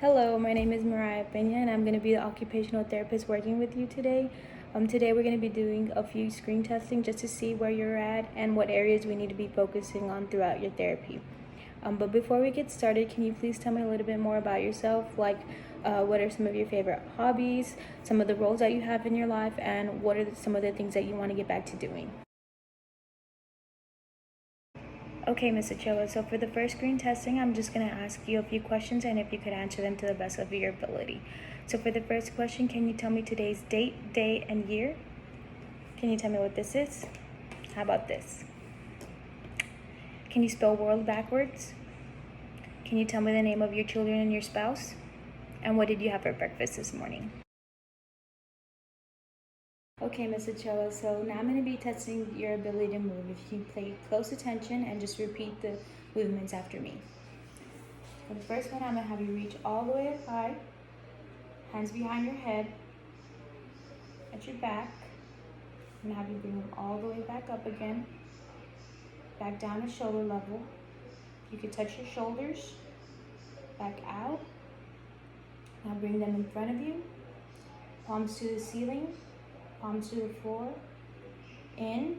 Hello, my name is Mariah Pena and I'm going to be the occupational therapist working with you today. Today we're going to be doing a few screen testing just to see where you're at and what areas we need to be focusing on throughout your therapy. But before we get started, can you please tell me a little bit more about yourself? Like, what are some of your favorite hobbies, some of the roles that you have in your life, and what are some of the things that you want to get back to doing? Okay, Ms. Ochoa, so for the first screen testing, I'm just going to ask you a few questions and if you could answer them to the best of your ability. So for the first question, can you tell me today's date, day, and year? Can you tell me what this is? How about this? Can you spell world backwards? Can you tell me the name of your children and your spouse? And what did you have for breakfast this morning? Okay, Ms. Ochoa, so now I'm going to be testing your ability to move. If you can pay close attention and just repeat the movements after me. For the first one, I'm going to have you reach all the way up high, hands behind your head, at your back. I'm going to have you bring them all the way back up again, back down to shoulder level. You can touch your shoulders, back out. Now bring them in front of you, palms to the ceiling, palms to the floor, in,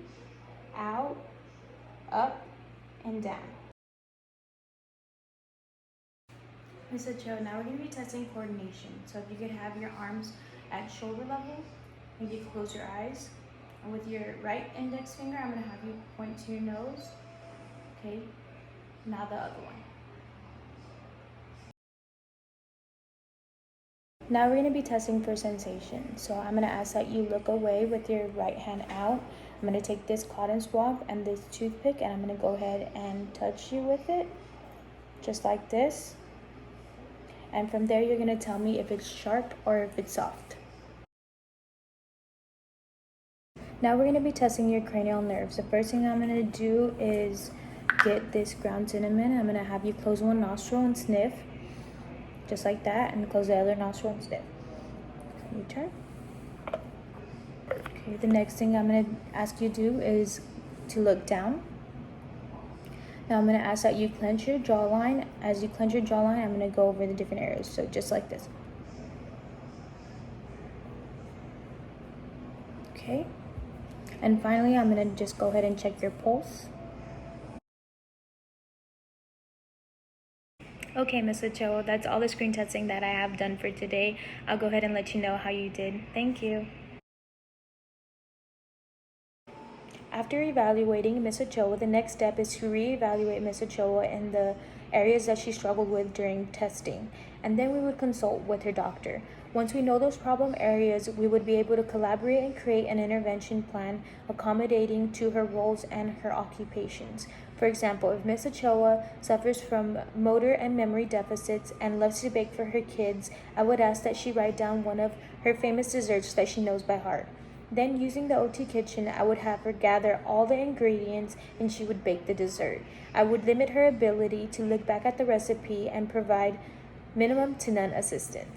out, up, and down. Ms. Ochoa, now we're going to be testing coordination. So if you could have your arms at shoulder level, maybe close your eyes. And with your right index finger, I'm going to have you point to your nose. Okay, now the other one. Now we're going to be testing for sensation. So I'm going to ask that you look away with your right hand out. I'm going to take this cotton swab and this toothpick and I'm going to go ahead and touch you with it, just like this. And from there, you're going to tell me if it's sharp or if it's soft. Now we're going to be testing your cranial nerves. The first thing I'm going to do is get this ground cinnamon. I'm going to have you close one nostril and sniff, just like that, and close the other nostril and sniff. You turn. Okay, the next thing I'm going to ask you to do is to look down. Now I'm going to ask that you clench your jawline. As you clench your jawline, I'm going to go over the different areas. So just like this. Okay. And finally, I'm going to just go ahead and check your pulse. Okay, Ms. Ochoa, that's all the screen testing that I have done for today. I'll go ahead and let you know how you did. Thank you. After evaluating Ms. Ochoa, the next step is to reevaluate Ms. Ochoa in the areas that she struggled with during testing, and then we would consult with her doctor. Once we know those problem areas, we would be able to collaborate and create an intervention plan accommodating to her roles and her occupations. For example, if Ms. Ochoa suffers from motor and memory deficits and loves to bake for her kids, I would ask that she write down one of her famous desserts that she knows by heart. Then, using the OT kitchen, I would have her gather all the ingredients and she would bake the dessert. I would limit her ability to look back at the recipe and provide minimum to none assistance.